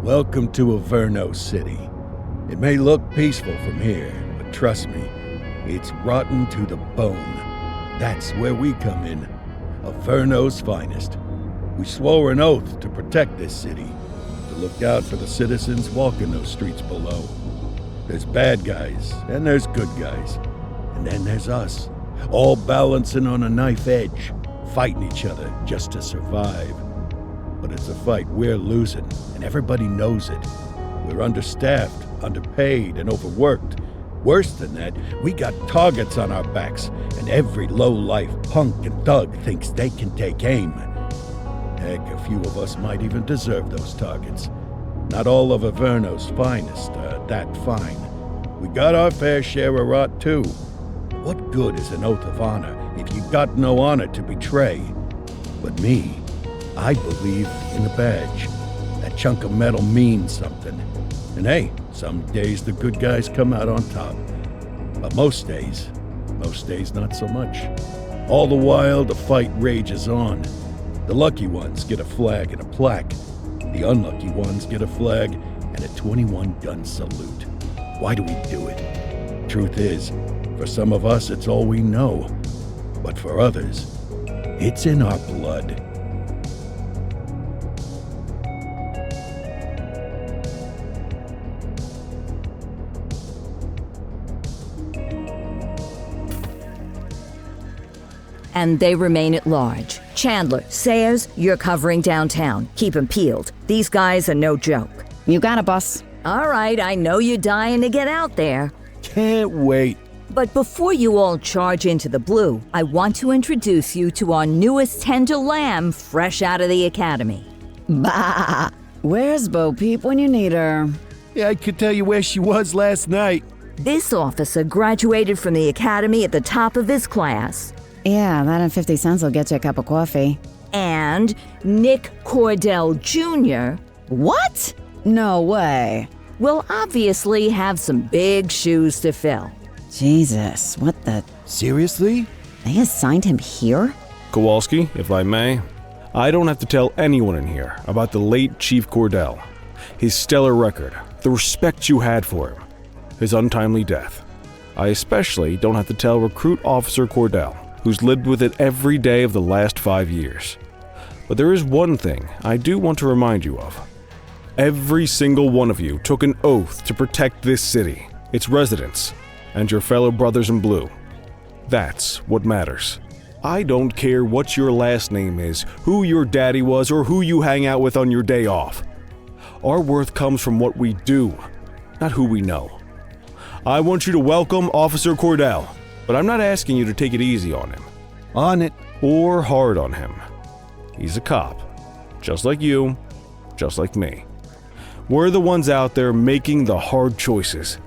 Welcome to Averno City. It may look peaceful from here, but trust me, it's rotten to the bone. That's where we come in. Averno's finest. We swore an oath to protect this city, to look out for the citizens walking those streets below. There's bad guys, and there's good guys. And then there's us, all balancing on a knife edge, fighting each other just to survive. But it's a fight we're losing, and everybody knows it. We're understaffed, underpaid, and overworked. Worse than that, we got targets on our backs, and every low-life punk and thug thinks they can take aim. Heck, a few of us might even deserve those targets. Not all of Averno's finest are that fine. We got our fair share of rot, too. What good is an oath of honor if you got no honor to betray? But me, I believe in the badge. That chunk of metal means something. And hey, some days the good guys come out on top. But most days not so much. All the while, the fight rages on. The lucky ones get a flag and a plaque. The unlucky ones get a flag and a 21-gun salute. Why do we do it? Truth is, for some of us, it's all we know. But for others, it's in our blood. And they remain at large. Chandler, Sayers, you're covering downtown. Keep 'em peeled. These guys are no joke. You got it, boss. All right, I know you're dying to get out there. Can't wait. But before you all charge into the blue, I want to introduce you to our newest tender lamb fresh out of the academy. Bah! Where's Bo Peep when you need her? Yeah, I could tell you where she was last night. This officer graduated from the academy at the top of his class. Yeah, that and 50 cents will get you a cup of coffee. And Nick Cordell Jr. What? No way. will obviously have some big shoes to fill. Jesus, what the... Seriously? They assigned him here? Kowalski, if I may, I don't have to tell anyone in here about the late Chief Cordell, his stellar record, the respect you had for him, his untimely death. I especially don't have to tell Recruit Officer Cordell, who's lived with it every day of the last 5 years. But there is one thing I do want to remind you of. Every single one of you took an oath to protect this city, its residents, and your fellow brothers in blue. That's what matters. I don't care what your last name is, who your daddy was, or who you hang out with on your day off. Our worth comes from what we do, not who we know. I want you to welcome Officer Cordell, but I'm not asking you to take it easy on him. On it. Or hard on him. He's a cop, just like you, just like me. We're the ones out there making the hard choices,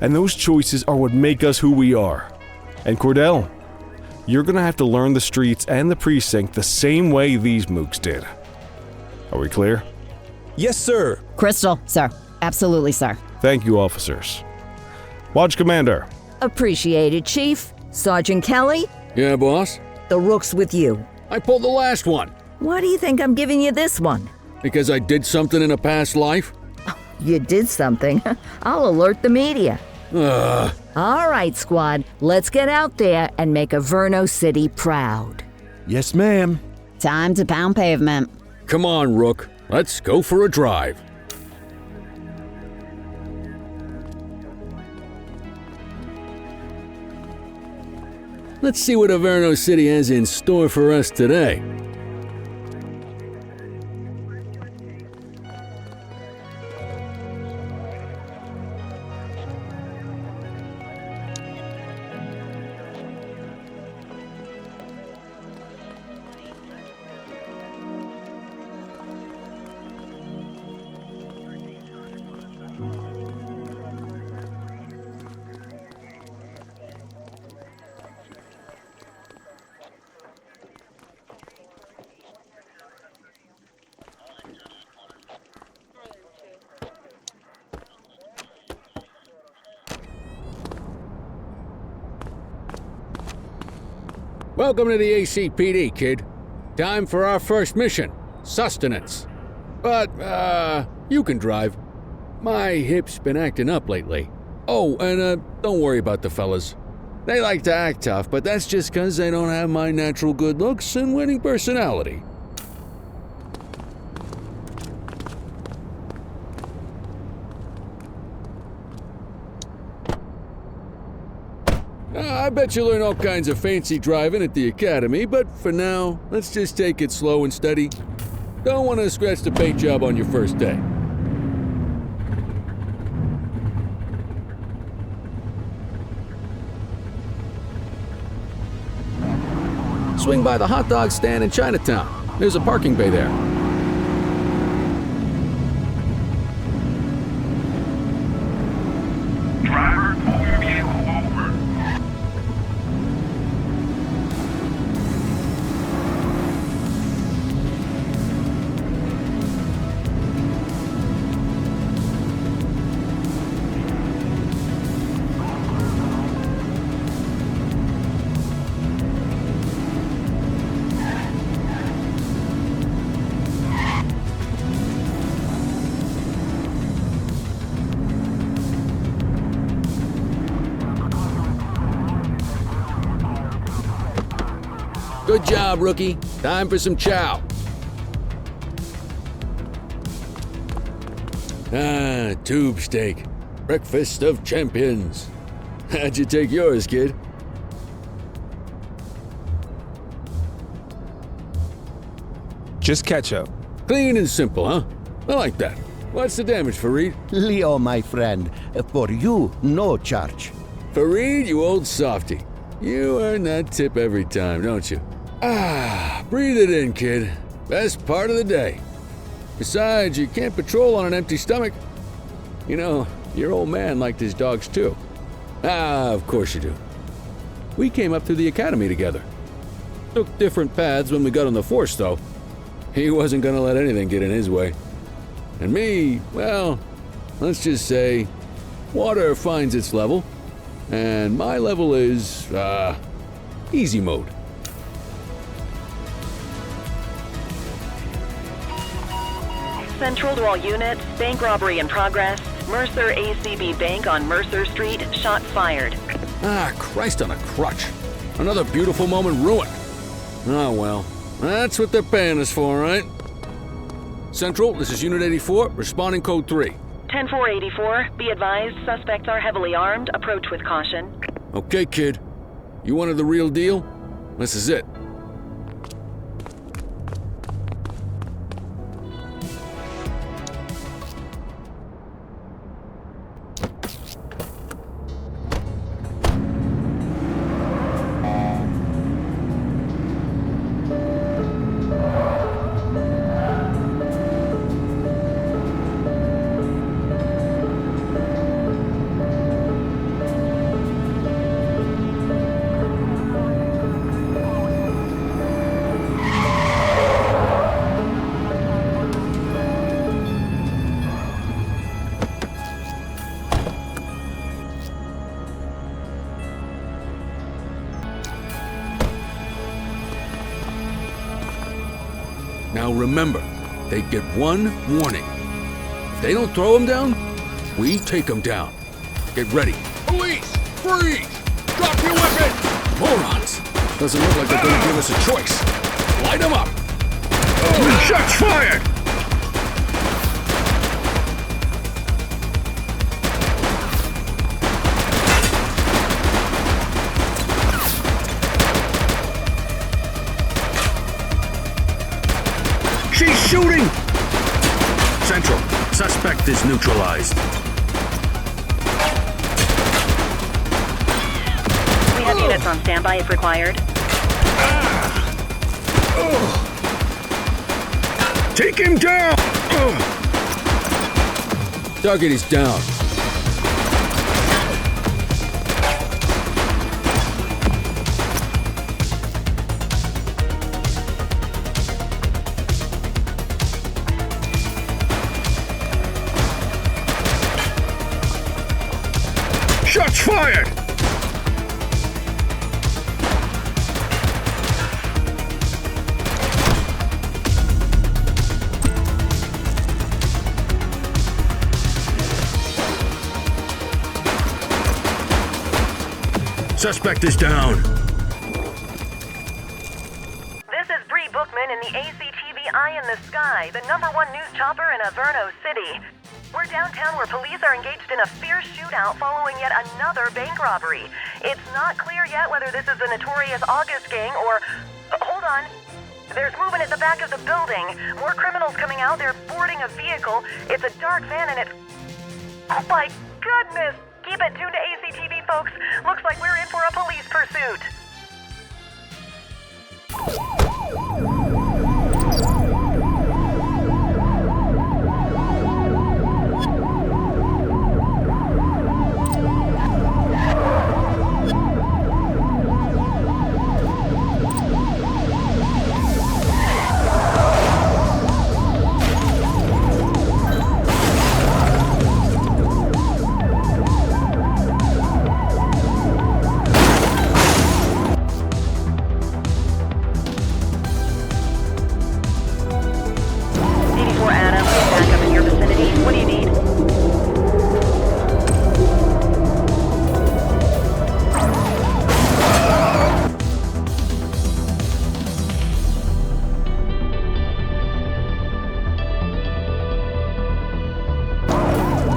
and those choices are what make us who we are. And Cordell, you're gonna have to learn the streets and the precinct the same way these mooks did. Are we clear? Yes, sir. Crystal, sir. Absolutely, sir. Thank you, officers. Watch Commander. Appreciated, Chief. Sergeant Kelly, Yeah, boss? the rook's with you. I pulled the last one. Why do you think I'm giving you this one? Because I did something in a past life? You did something. I'll alert the media. Ugh. All right, squad, let's get out there and make Averno City proud. Yes, ma'am. Time to pound pavement. Come on, Rook. Let's go for a drive. Let's see what Averno City has in store for us today. Welcome to the ACPD, kid. Time for our first mission, sustenance. But, you can drive. My hip's been acting up lately. Oh, and, don't worry about the fellas. They like to act tough, but that's just 'cause they don't have my natural good looks and winning personality. I bet you learn all kinds of fancy driving at the academy, but for now, let's just take it slow and steady. Don't want to scratch the paint job on your first day. Swing by the hot dog stand in Chinatown. There's a parking bay there. Driver, pull your vehicle over. Good job, rookie. Time for some chow. Tube steak. Breakfast of champions. How'd you take yours, kid? Just ketchup. Clean and simple, huh? I like that. What's the damage, Fareed? Leo, my friend, for you, no charge. Fareed, you old softy. You earn that tip every time, don't you? Breathe it in, kid. Best part of the day. Besides, you can't patrol on an empty stomach. You know, your old man liked his dogs too. Of course you do. We came up through the academy together. Took different paths when we got on the force, though. He wasn't gonna let anything get in his way. And me, well, let's just say, water finds its level, and my level is, easy mode. Central to all units, bank robbery in progress. Mercer ACB Bank on Mercer Street, shots fired. Christ on a crutch. Another beautiful moment ruined. Oh well, that's what they're paying us for, right? Central, this is Unit 84, responding code 3. 10-484, be advised, suspects are heavily armed, approach with caution. Okay, kid. You wanted the real deal? This is it. Now remember, they get one warning. If they don't throw them down, we take them down. Get ready. Police! Freeze! Drop your weapon! Morons! Doesn't look like they're gonna give us a choice. Light them up! Shots fired! She's shooting! Central, suspect is neutralized. We have units on standby if required. Take him down! Target is down. Shots fired! Suspect is down. This is Bree Bookman in the ACTV Eye in the Sky, the #1 news chopper in Averno City. We're downtown where police are engaged in a fierce shootout following yet another bank robbery. It's not clear yet whether this is the notorious August gang or... hold on. There's movement at the back of the building. More criminals coming out. They're boarding a vehicle. It's a dark van and it... oh my goodness! Keep it tuned to ACTV, folks. Looks like we're in for a police pursuit.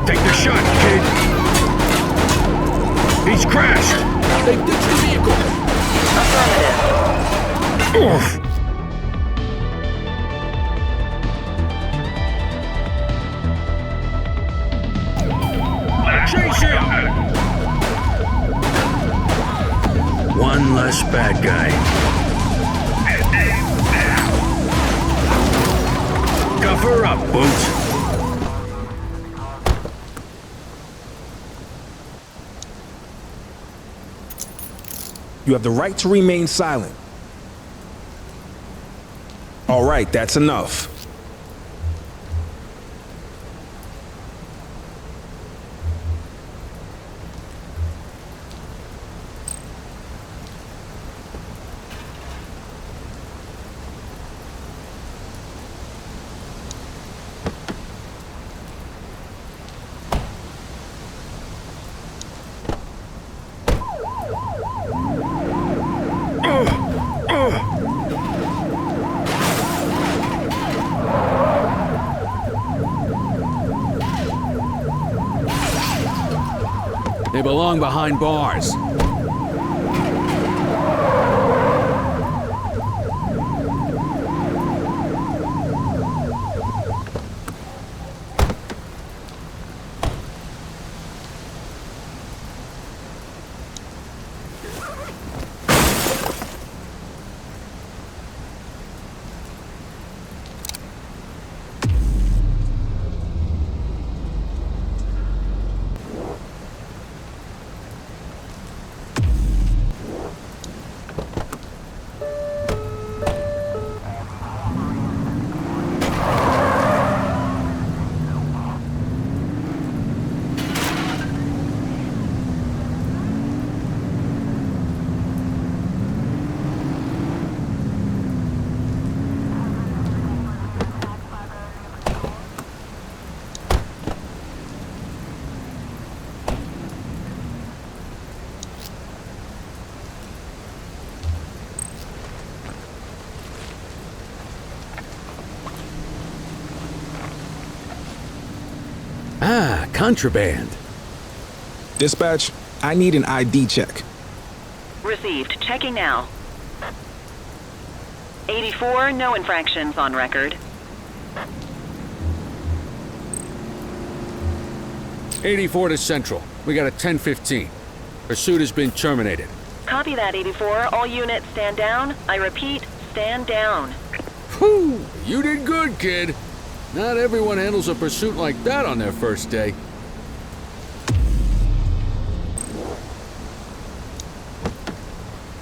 Take the shot, kid. He's crashed. They ditched the vehicle. Oof. Chase him. One less bad guy. Cover up, Boots. You have the right to remain silent. All right, that's enough. They belong behind bars. Ah, contraband. Dispatch, I need an ID check. Received. Checking now. 84, no infractions on record. 84 to Central. We got a 10:15. Pursuit has been terminated. Copy that, 84. All units stand down. I repeat, stand down. Whew! You did good, kid. Not everyone handles a pursuit like that on their first day.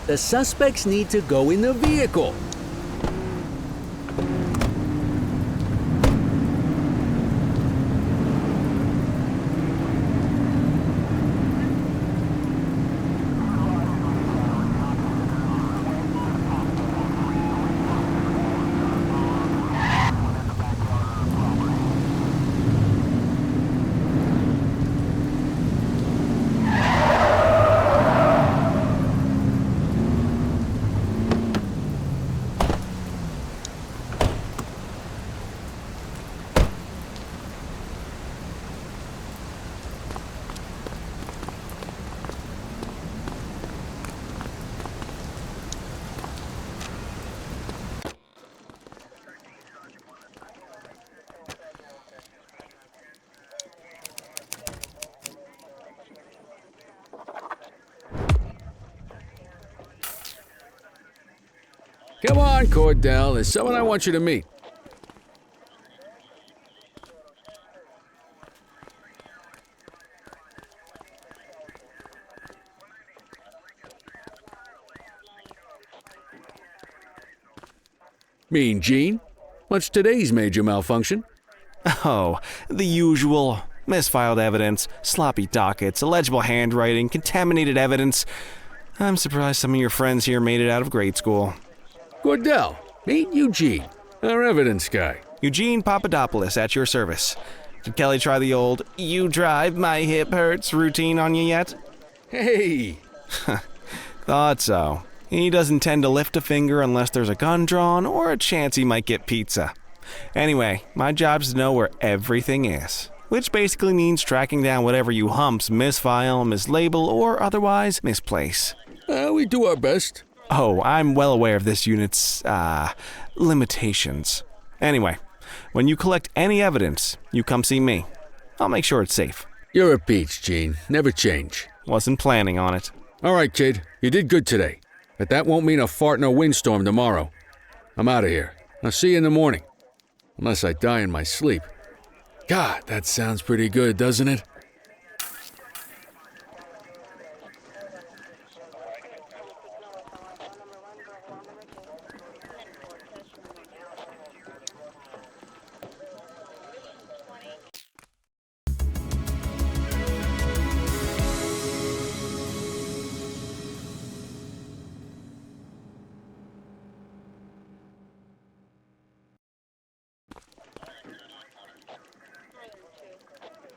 The suspects need to go in the vehicle. Come on, Cordell. There's someone I want you to meet. Mean Gene? What's today's major malfunction? Oh, the usual. Misfiled evidence, sloppy dockets, illegible handwriting, contaminated evidence. I'm surprised some of your friends here made it out of grade school. Cordell, meet Eugene, our evidence guy. Eugene Papadopoulos at your service. Did Kelly try the old, "you drive, my hip hurts" routine on you yet? Hey! Thought so. He doesn't tend to lift a finger unless there's a gun drawn or a chance he might get pizza. Anyway, my job's to know where everything is, which basically means tracking down whatever you humps misfile, mislabel, or otherwise misplace. We do our best. Oh, I'm well aware of this unit's, limitations. Anyway, when you collect any evidence, you come see me. I'll make sure it's safe. You're a peach, Gene. Never change. Wasn't planning on it. All right, kid. You did good today. But that won't mean a fart in a windstorm tomorrow. I'm out of here. I'll see you in the morning. Unless I die in my sleep. God, that sounds pretty good, doesn't it?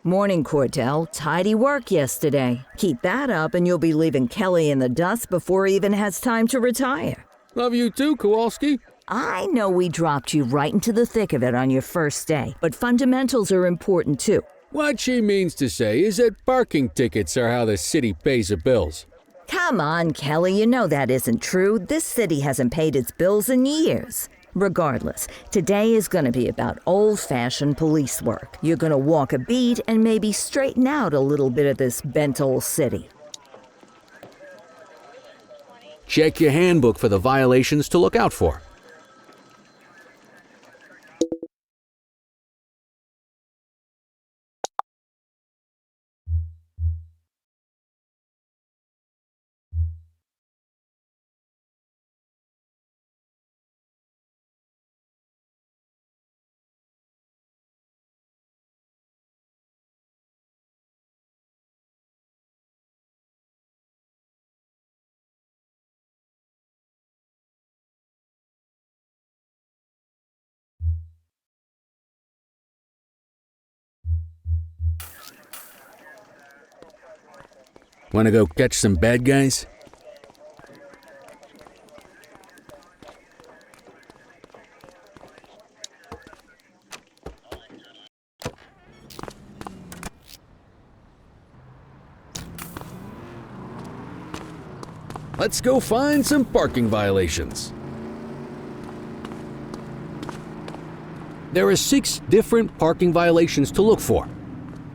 Morning, Cordell. Tidy work yesterday. Keep that up and you'll be leaving Kelly in the dust before he even has time to retire. Love you too, Kowalski. I know we dropped you right into the thick of it on your first day, but fundamentals are important too. What she means to say is that parking tickets are how the city pays the bills. Come on, Kelly, you know that isn't true. This city hasn't paid its bills in years. Regardless, today is going to be about old-fashioned police work. You're going to walk a beat and maybe straighten out a little bit of this bent old city. Check your handbook for the violations to look out for. Want to go catch some bad guys? Let's go find some parking violations. There are 6 different parking violations to look for.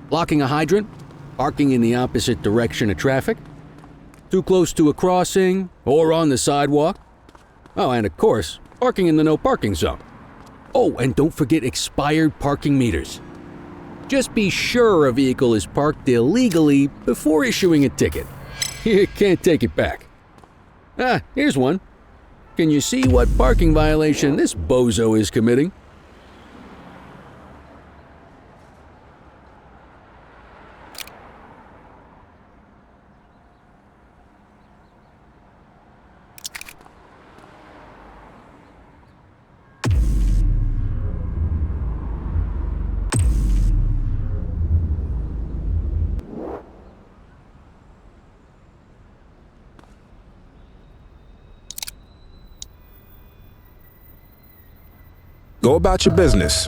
Blocking a hydrant, parking in the opposite direction of traffic, too close to a crossing or on the sidewalk. Oh, and of course, parking in the no parking zone. Oh, and don't forget expired parking meters. Just be sure a vehicle is parked illegally before issuing a ticket. You can't take it back. Ah, here's one. Can you see what parking violation this bozo is committing? Go about your business.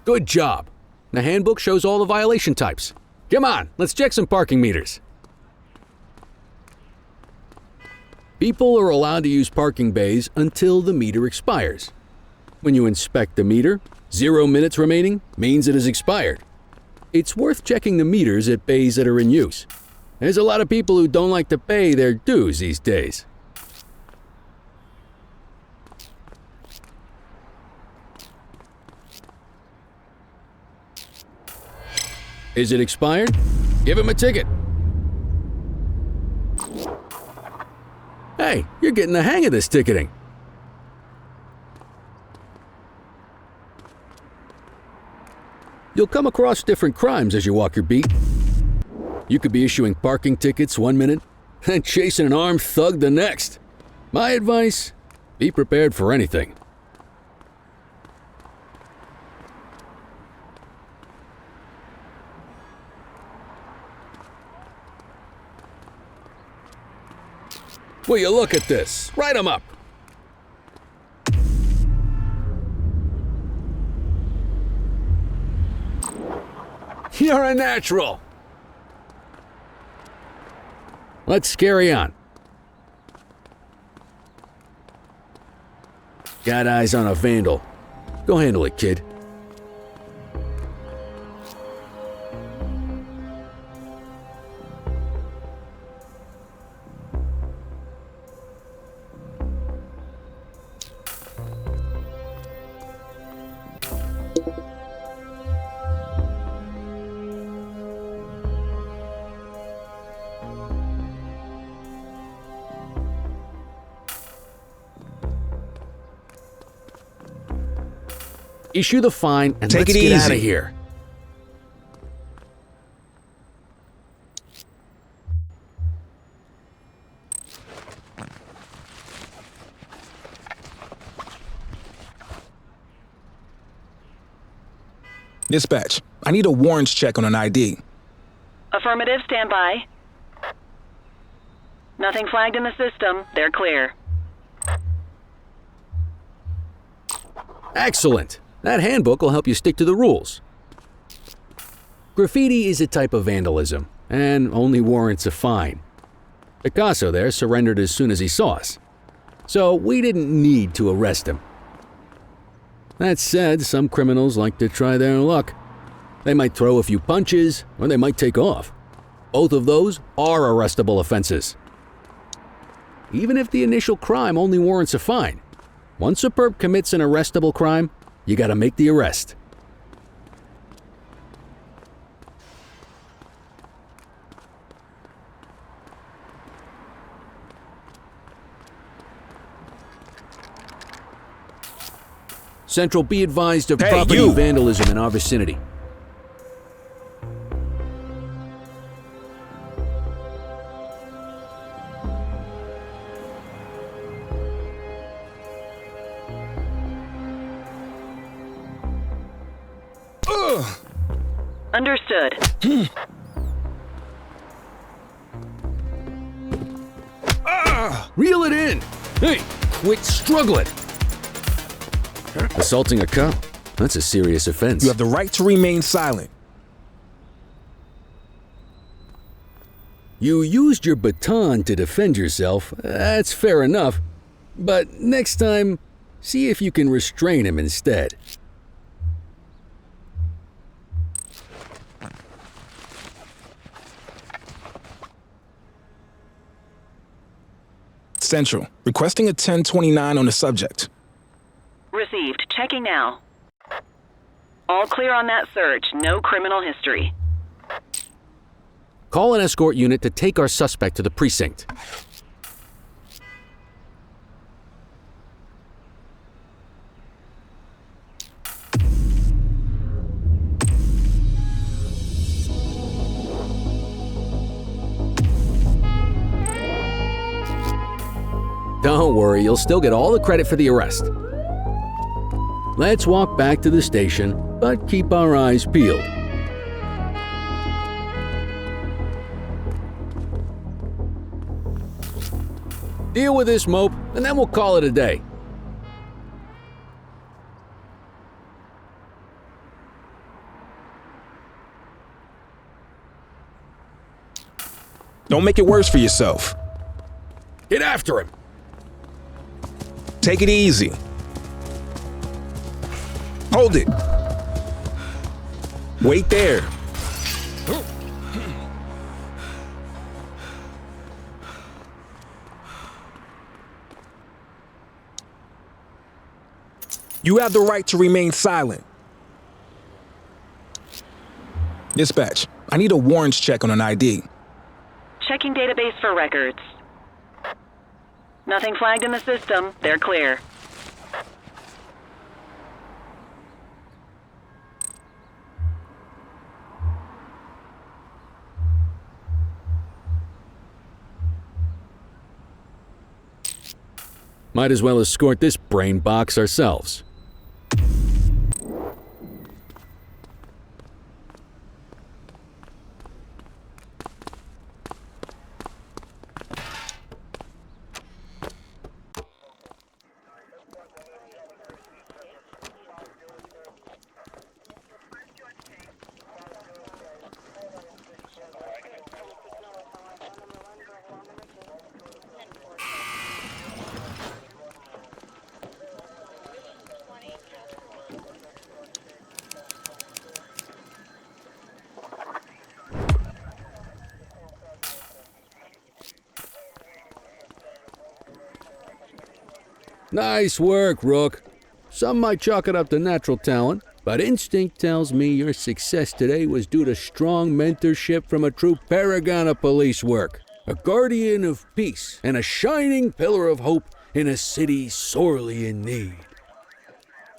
Good job. The handbook shows all the violation types. Come on, let's check some parking meters. People are allowed to use parking bays until the meter expires. When you inspect the meter, 0 minutes remaining means it has expired. It's worth checking the meters at bays that are in use. There's a lot of people who don't like to pay their dues these days. Is it expired? Give him a ticket. Hey, you're getting the hang of this ticketing. You'll come across different crimes as you walk your beat. You could be issuing parking tickets 1 minute and chasing an armed thug the next. My advice, be prepared for anything. Will you look at this? Write 'em up. You're a natural. Let's carry on. Got eyes on a vandal. Go handle it, kid. Issue the fine and let's get out of here. Dispatch, I need a warrants check on an ID. Affirmative, stand by. Nothing flagged in the system. They're clear. Excellent. That handbook will help you stick to the rules. Graffiti is a type of vandalism, and only warrants a fine. Picasso there surrendered as soon as he saw us, so we didn't need to arrest him. That said, some criminals like to try their luck. They might throw a few punches, or they might take off. Both of those are arrestable offenses. Even if the initial crime only warrants a fine, once a perp commits an arrestable crime, you gotta make the arrest. Central, be advised of property vandalism in our vicinity. Understood. Reel it in! Hey, quit struggling! Assaulting a cop? That's a serious offense. You have the right to remain silent. You used your baton to defend yourself. That's fair enough. But next time, see if you can restrain him instead. Central, requesting a 1029 on the subject. Received. Checking now. All clear on that search. No criminal history. Call an escort unit to take our suspect to the precinct. Don't worry, you'll still get all the credit for the arrest. Let's walk back to the station, but keep our eyes peeled. Deal with this mope, and then we'll call it a day. Don't make it worse for yourself. Get after him! Take it easy. Hold it. Wait there. You have the right to remain silent. Dispatch, I need a warrants check on an ID. Checking database for records. Nothing flagged in the system. They're clear. Might as well escort this brain box ourselves. Nice work, Rook. Some might chalk it up to natural talent, but instinct tells me your success today was due to strong mentorship from a true paragon of police work, a guardian of peace, and a shining pillar of hope in a city sorely in need.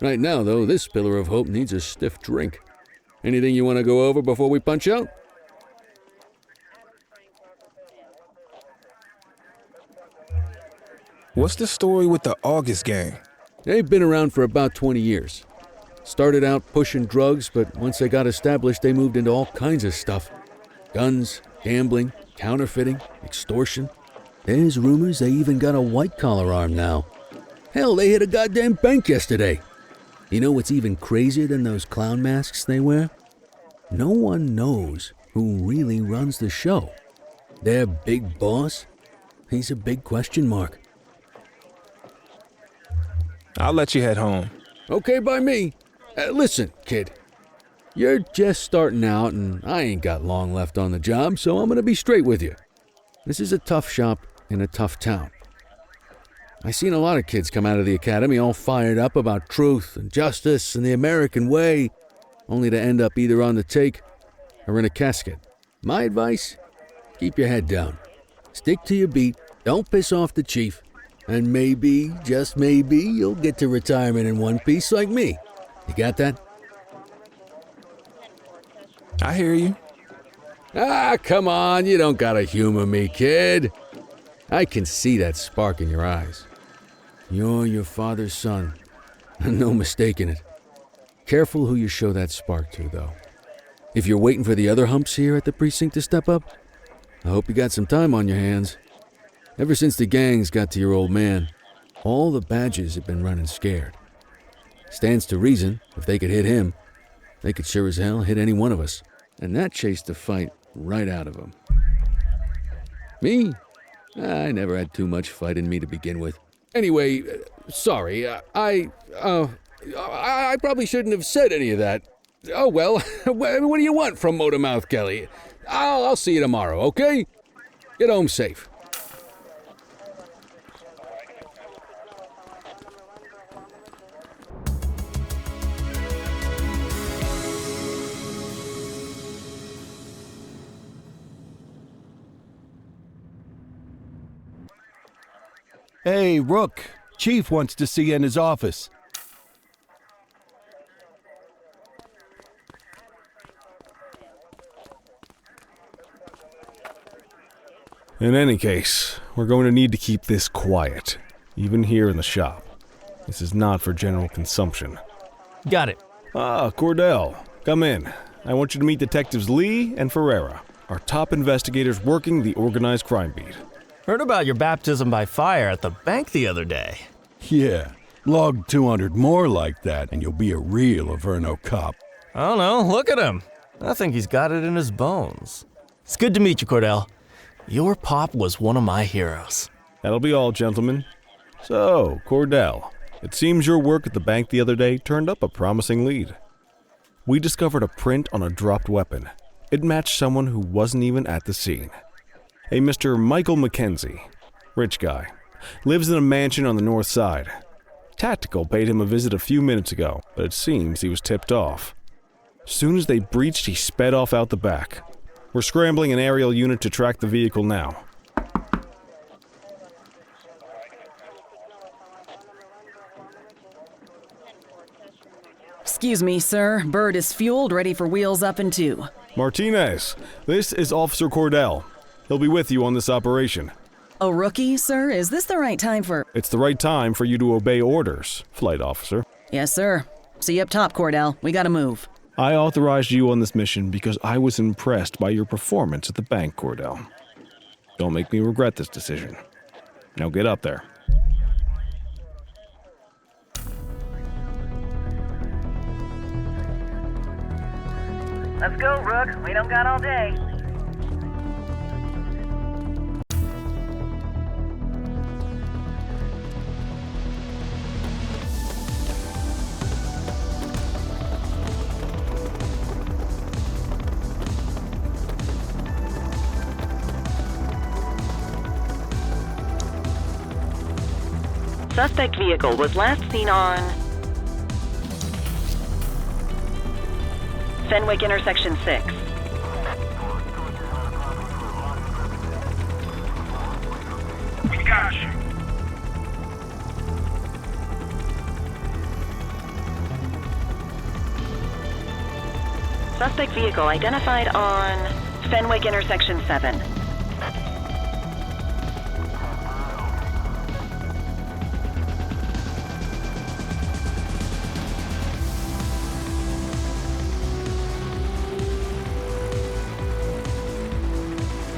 Right now, though, this pillar of hope needs a stiff drink. Anything you want to go over before we punch out? What's the story with the August gang? They've been around for about 20 years. Started out pushing drugs, but once they got established, they moved into all kinds of stuff. Guns, gambling, counterfeiting, extortion. There's rumors they even got a white-collar arm now. Hell, they hit a goddamn bank yesterday. You know what's even crazier than those clown masks they wear? No one knows who really runs the show. Their big boss? He's a big question mark. I'll let you head home. Okay by me. Listen, kid. You're just starting out and I ain't got long left on the job, so I'm gonna be straight with you. This is a tough shop in a tough town. I seen a lot of kids come out of the academy all fired up about truth and justice and the American way, only to end up either on the take or in a casket. My advice? Keep your head down. Stick to your beat, don't piss off the chief, and maybe, just maybe, you'll get to retirement in one piece like me. You got that? I hear you. Ah, come on, you don't gotta humor me, kid. I can see that spark in your eyes. You're your father's son. No mistaking it. Careful who you show that spark to, though. If you're waiting for the other humps here at the precinct to step up, I hope you got some time on your hands. Ever since the gangs got to your old man, all the badges have been running scared. Stands to reason, if they could hit him, they could sure as hell hit any one of us. And that chased the fight right out of him. Me? I never had too much fight in me to begin with. Anyway, sorry, I probably shouldn't have said any of that. Oh well, what do you want from Motormouth Kelly? I'll see you tomorrow, okay? Get home safe. Hey, Rook. Chief wants to see you in his office. In any case, we're going to need to keep this quiet, even here in the shop. This is not for general consumption. Got it. Ah, Cordell, come in. I want you to meet Detectives Lee and Ferreira, our top investigators working the organized crime beat. Heard about your baptism by fire at the bank the other day. Yeah, log 200 more like that and you'll be a real Averno cop. I don't know, look at him. I think he's got it in his bones. It's good to meet you, Cordell. Your pop was one of my heroes. That'll be all, gentlemen. So, Cordell, it seems your work at the bank the other day turned up a promising lead. We discovered a print on a dropped weapon. It matched someone who wasn't even at the scene. A Mr. Michael Mackenzie, rich guy, lives in a mansion on the north side. Tactical paid him a visit a few minutes ago, but it seems he was tipped off. Soon as they breached, he sped off out the back. We're scrambling an aerial unit to track the vehicle now. Excuse me, sir. Bird is fueled, ready for wheels up in 2. Martinez, this is Officer Cordell. He'll be with you on this operation. A rookie, sir? Is this the right time for... It's the right time for you to obey orders, Flight Officer. Yes, sir. See you up top, Cordell. We gotta move. I authorized you on this mission because I was impressed by your performance at the bank, Cordell. Don't make me regret this decision. Now get up there. Let's go, Rook. We don't got all day. Suspect vehicle was last seen on Fenwick intersection 6. We got you. Suspect vehicle identified on Fenwick intersection 7.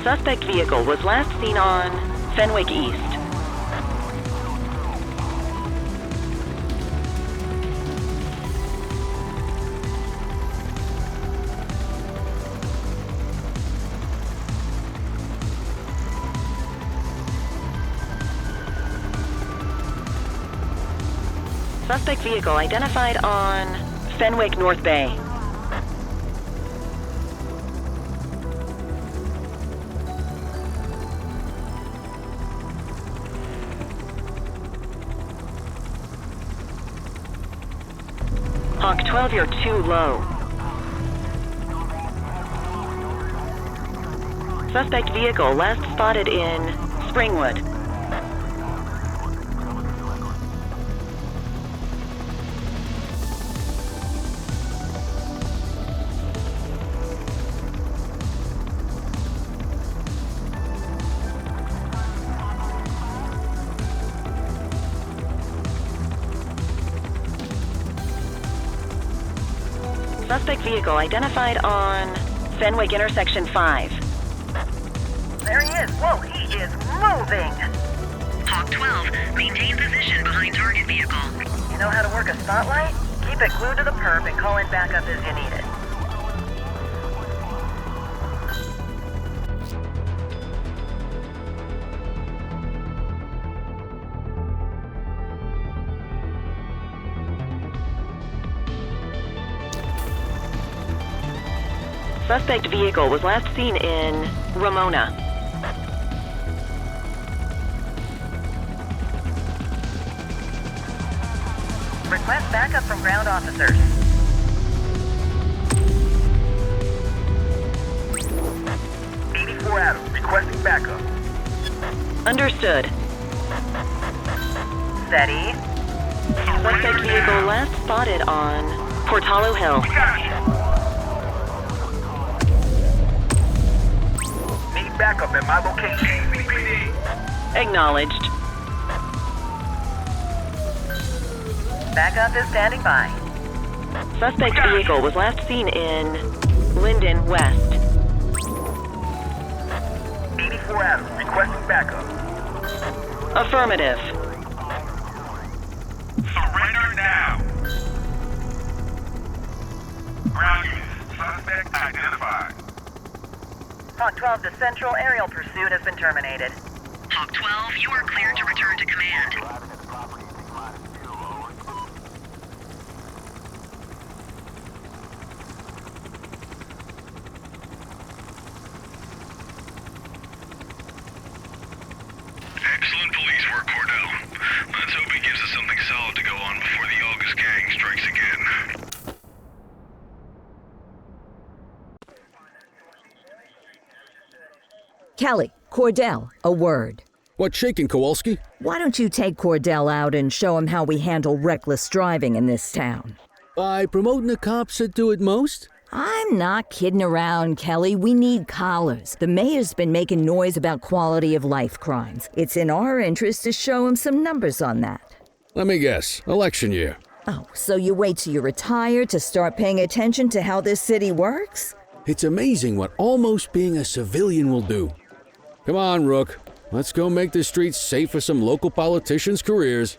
Suspect vehicle was last seen on Fenwick East. Suspect vehicle identified on Fenwick North Bay. Hawk 12, you're too low. Suspect vehicle last spotted in Springwood. Suspect vehicle identified on Fenwick intersection 5. There he is. Whoa, he is moving. Hawk 12, maintain position behind target vehicle. You know how to work a spotlight? Keep it glued to the perp and call in backup as you need it. Suspect vehicle was last seen in Ramona. Request backup from ground officers. Adam, requesting backup. Understood. Steady. Suspect vehicle last spotted on Portalo Hill. Need backup at my location. CPD. Acknowledged. Backup is standing by. Suspect vehicle was last seen in Linden West. 84 Adam, requesting backup. Affirmative. Surrender now. Ground unit, suspect identified. Hawk 12 to Central, aerial pursuit has been terminated. Hawk 12, you are cleared to return to command. Excellent police work, Cordell. Let's hope he gives us something solid to go on before the August gang strikes again. Kelly, Cordell, a word. What's shaking, Kowalski? Why don't you take Cordell out and show him how we handle reckless driving in this town? By promoting the cops that do it most? I'm not kidding around, Kelly. We need collars. The mayor's been making noise about quality of life crimes. It's in our interest to show him some numbers on that. Let me guess. Election year. Oh, so you wait till you retire to start paying attention to how this city works? It's amazing what almost being a civilian will do. Come on, Rook. Let's go make the streets safe for some local politicians' careers.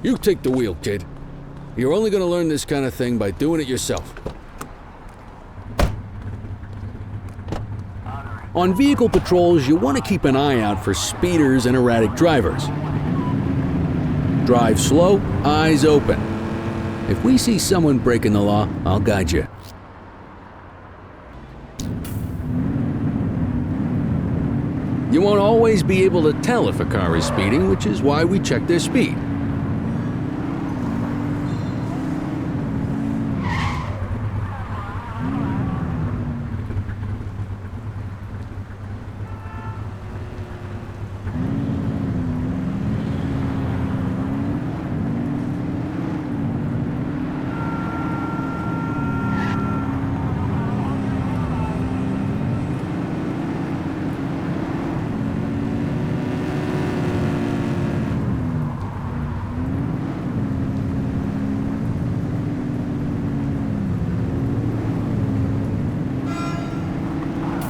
You take the wheel, kid. You're only going to learn this kind of thing by doing it yourself. On vehicle patrols, you want to keep an eye out for speeders and erratic drivers. Drive slow, eyes open. If we see someone breaking the law, I'll guide you. You won't always be able to tell if a car is speeding, which is why we check their speed.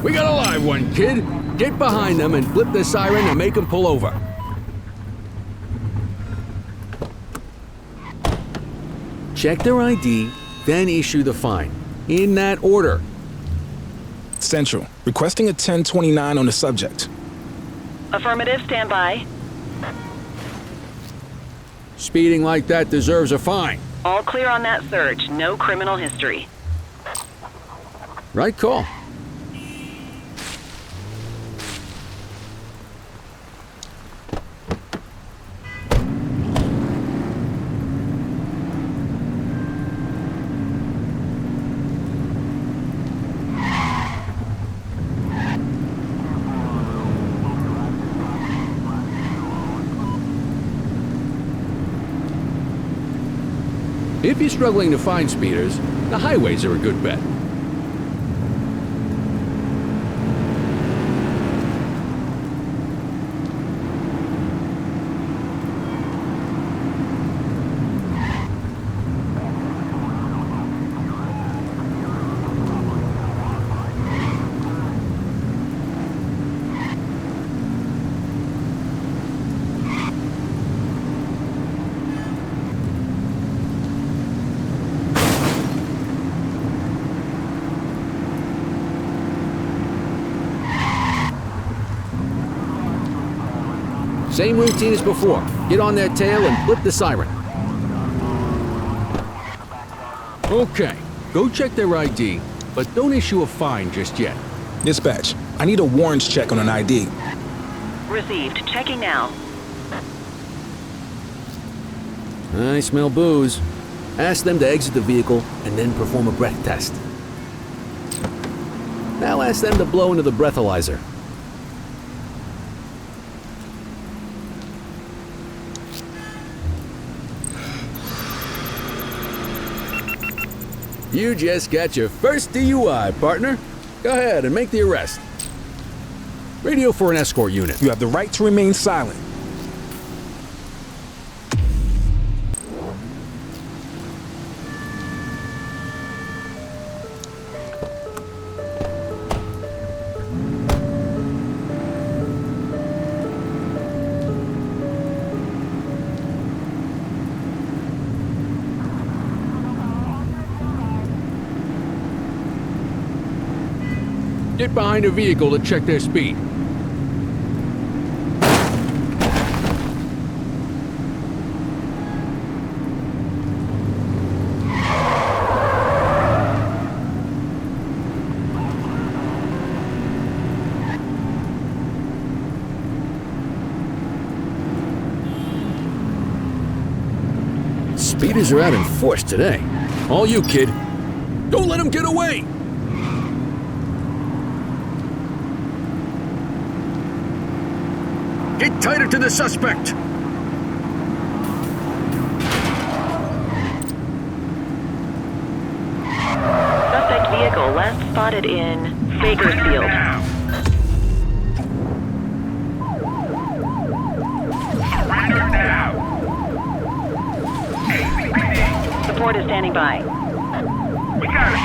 We got a live one, kid. Get behind them and flip the siren and make them pull over. Check their ID, then issue the fine. In that order. Central, requesting a 1029 on the subject. Affirmative, stand by. Speeding like that deserves a fine. All clear on that search, no criminal history. Right call. If you're struggling to find speeders, the highways are a good bet. Same routine as before. Get on their tail and flip the siren. Okay, go check their ID, but don't issue a fine just yet. Dispatch, I need a warrants check on an ID. Received. Checking now. I smell booze. Ask them to exit the vehicle and then perform a breath test. Now ask them to blow into the breathalyzer. You just got your first DUI, partner. Go ahead and make the arrest. Radio for an escort unit. You have the right to remain silent. Get behind a vehicle to check their speed. Speeders are out in force today. All you, kid. Don't let him get away! Get tighter to the suspect! Suspect vehicle last spotted in Bakersfield. Surrender now! Support is standing by. We got it!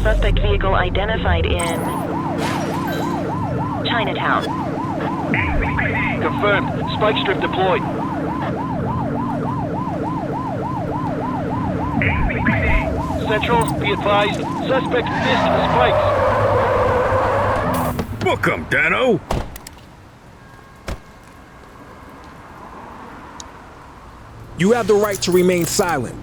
Suspect vehicle identified in Chinatown. Confirmed. Spike strip deployed. Central, be advised. Suspect missed the spikes. Book 'em, Dano! You have the right to remain silent.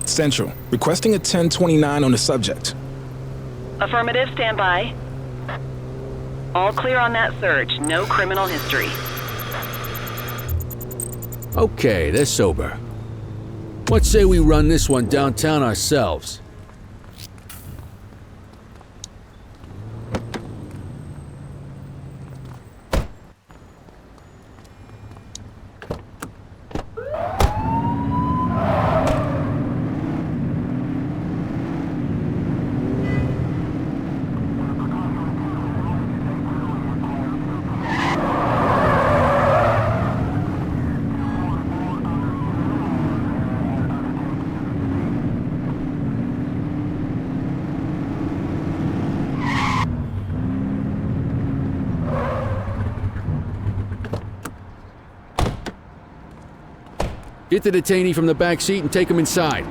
Central, requesting a 1029 on the subject. Affirmative, stand by. All clear on that search. No criminal history. Okay, they're sober. What say we run this one downtown ourselves? Get the detainee from the back seat and take him inside.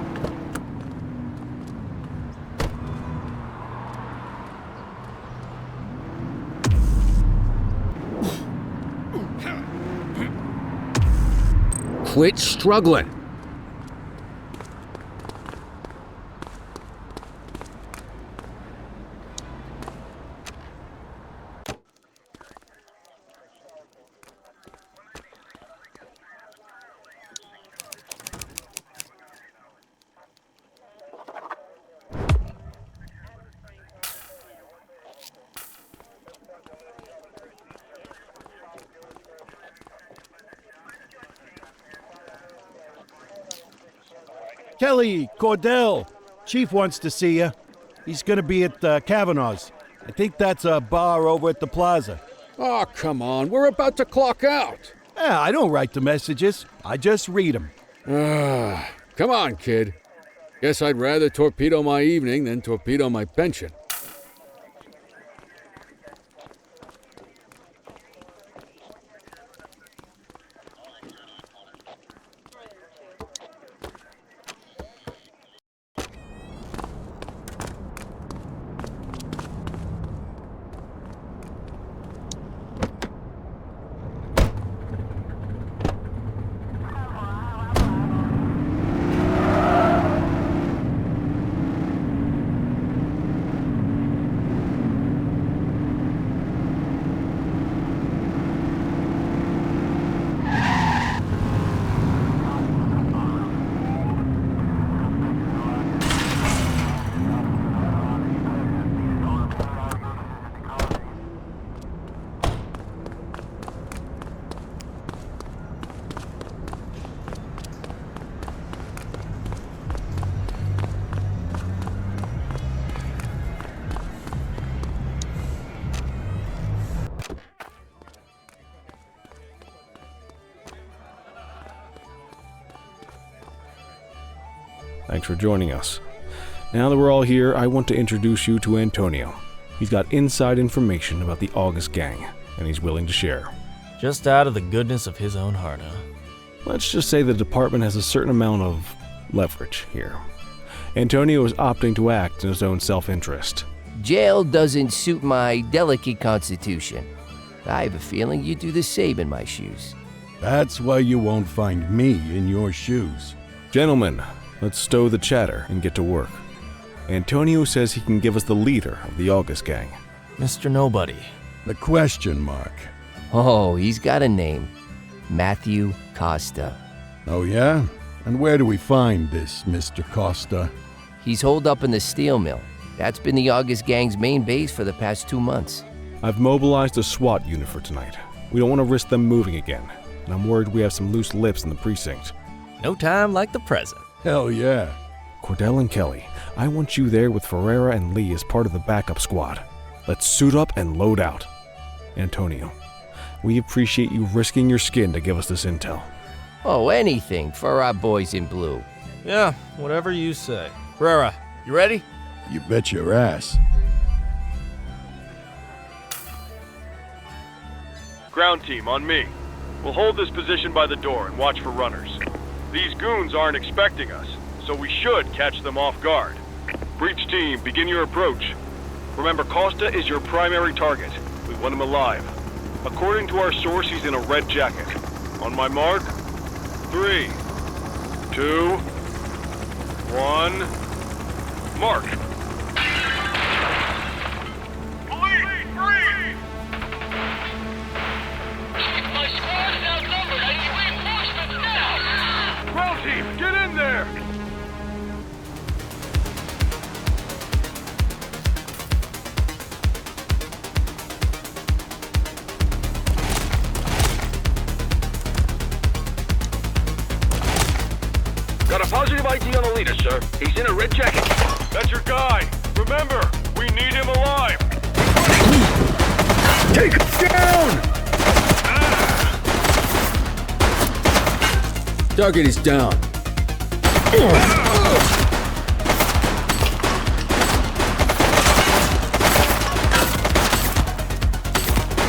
Quit struggling. Kelly, Cordell, Chief wants to see you. He's gonna be at Kavanaugh's. I think that's a bar over at the plaza. Oh, come on, we're about to clock out. Yeah, I don't write the messages. I just read them. Come on, kid. Guess I'd rather torpedo my evening than torpedo my pension. Thanks for joining us. Now that we're all here, I want to introduce you to Antonio. He's got inside information about the August gang, and he's willing to share. Just out of the goodness of his own heart, huh? Let's just say the department has a certain amount of leverage here. Antonio is opting to act in his own self-interest. Jail doesn't suit my delicate constitution. I have a feeling you'd do the same in my shoes. That's why you won't find me in your shoes. Gentlemen, let's stow the chatter and get to work. Antonio says he can give us the leader of the August gang. Mr. Nobody. The question mark. Oh, he's got a name. Matthew Costa. Oh yeah? And where do we find this Mr. Costa? He's holed up in the steel mill. That's been the August gang's main base for the past 2 months. I've mobilized a SWAT unit for tonight. We don't want to risk them moving again, and I'm worried we have some loose lips in the precinct. No time like the present. Hell yeah. Cordell and Kelly, I want you there with Ferreira and Lee as part of the backup squad. Let's suit up and load out. Antonio, we appreciate you risking your skin to give us this intel. Oh, anything for our boys in blue. Yeah, whatever you say. Ferreira, you ready? You bet your ass. Ground team, on me. We'll hold this position by the door and watch for runners. These goons aren't expecting us, so we should catch them off guard. Breach team, begin your approach. Remember, Costa is your primary target. We want him alive. According to our source, he's in a red jacket. On my mark, 3, 2, 1, mark. Police, freeze! My squad is outnumbered. I need reinforcements now! Ground team, get in there! Got a positive ID on the leader, sir. He's in a red jacket. That's your guy. Remember, we need him alive. Take him down! Target is down.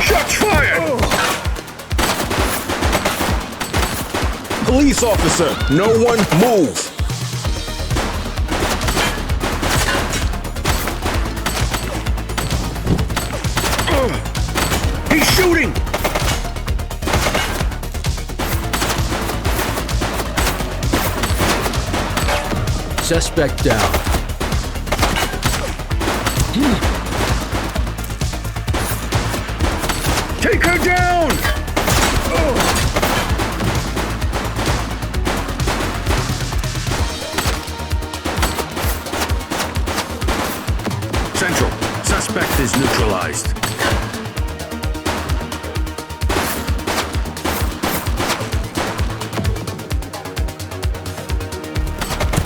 Shots fired! Police officer, no one move! He's shooting! Suspect down. Take her down! Central, suspect is neutralized.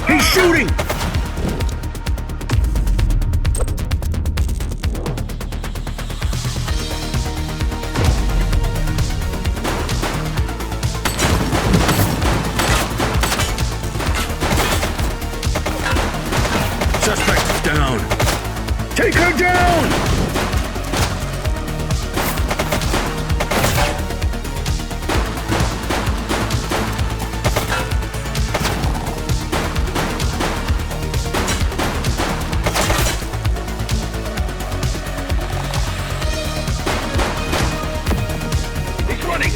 He's shooting! Suspect down. Take her down! He's running.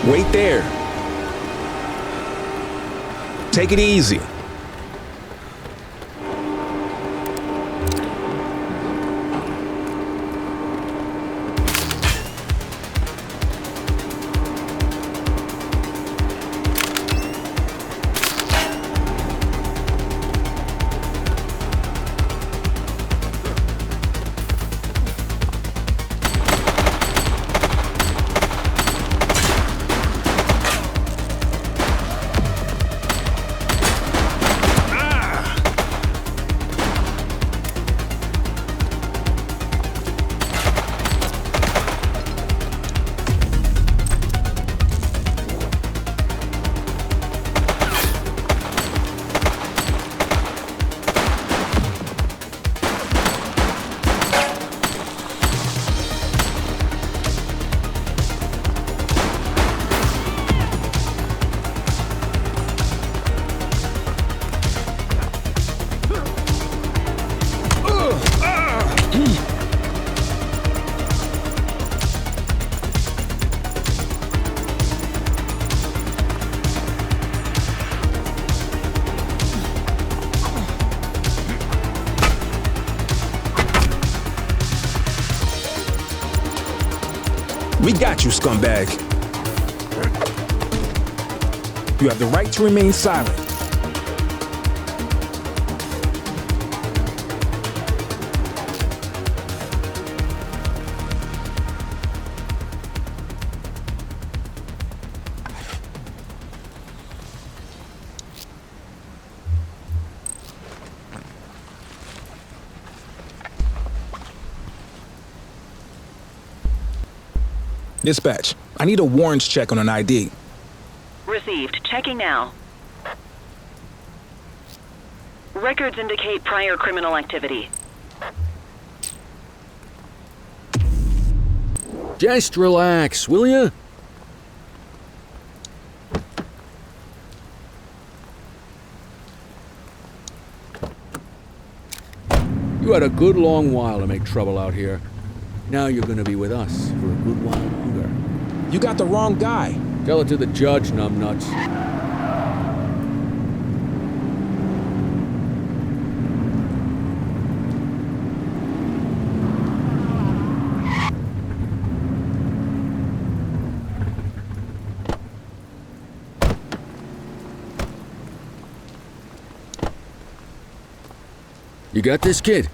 Wait there. Take it easy. We got you, scumbag. You have the right to remain silent. Dispatch, I need a warrants check on an ID. Received. Checking now. Records indicate prior criminal activity. Just relax, will ya? You had a good long while to make trouble out here. Now you're gonna be with us for a good while longer. You got the wrong guy. Tell it to the judge, numbnuts. You got this, kid?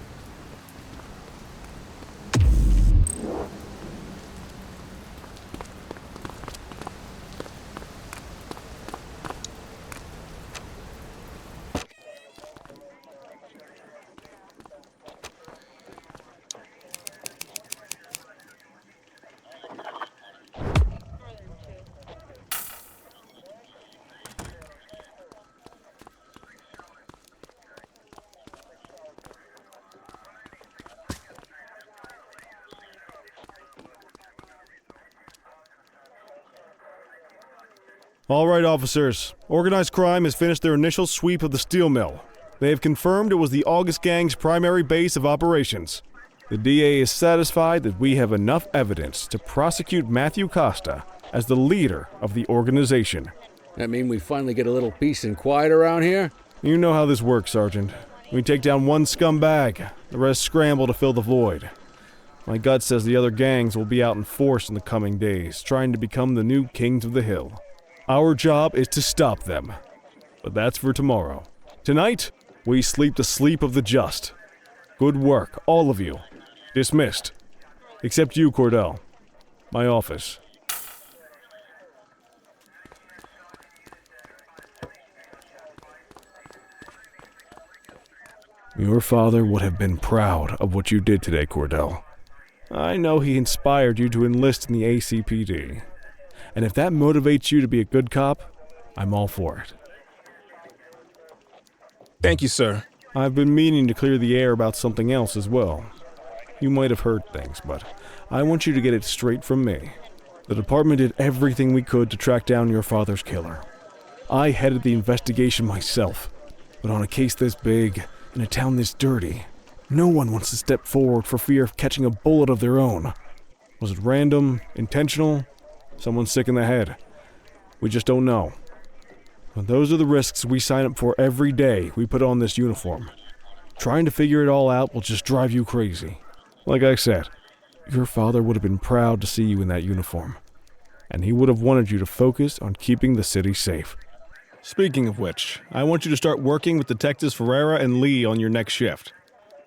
All right, officers. Organized crime has finished their initial sweep of the steel mill. They have confirmed it was the August Gang's primary base of operations. The DA is satisfied that we have enough evidence to prosecute Matthew Costa as the leader of the organization. That mean we finally get a little peace and quiet around here? You know how this works, Sergeant. We take down one scumbag, the rest scramble to fill the void. My gut says the other gangs will be out in force in the coming days, trying to become the new kings of the hill. Our job is to stop them. But that's for tomorrow. Tonight, we sleep the sleep of the just. Good work, all of you. Dismissed. Except you, Cordell. My office. Your father would have been proud of what you did today, Cordell. I know he inspired you to enlist in the ACPD. And if that motivates you to be a good cop, I'm all for it. Thank you, sir. I've been meaning to clear the air about something else as well. You might have heard things, but I want you to get it straight from me. The department did everything we could to track down your father's killer. I headed the investigation myself, but on a case this big, in a town this dirty, no one wants to step forward for fear of catching a bullet of their own. Was it random, intentional? Someone sick in the head? We just don't know. But those are the risks we sign up for every day we put on this uniform. Trying to figure it all out will just drive you crazy. Like I said, your father would have been proud to see you in that uniform. And he would have wanted you to focus on keeping the city safe. Speaking of which, I want you to start working with Detectives Ferreira and Lee on your next shift.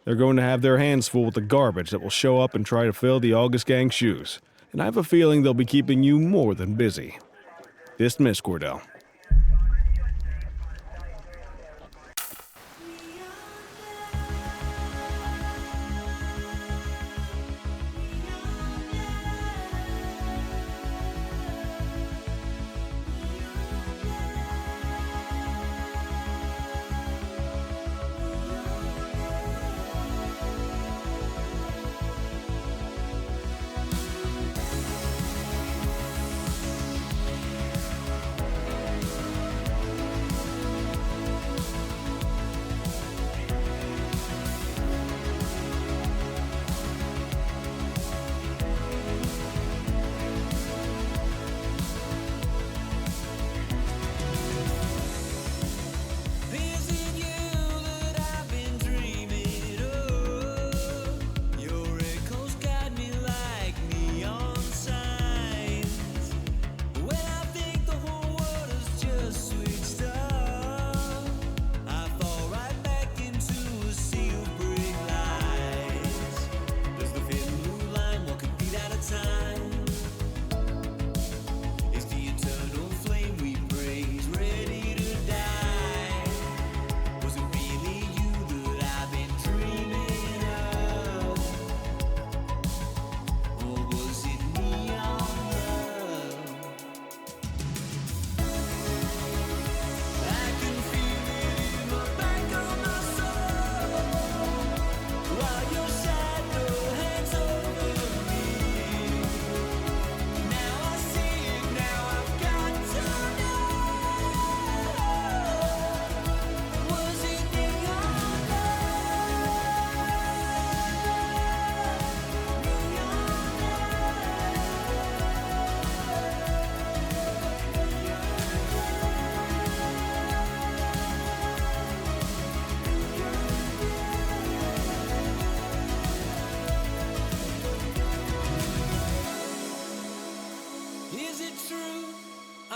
They're going to have their hands full with the garbage that will show up and try to fill the August Gang's shoes. And I have a feeling they'll be keeping you more than busy. Dismiss, Cordell.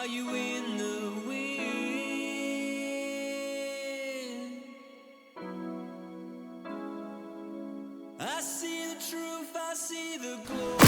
Are you in the wind? I see the truth, I see the glory.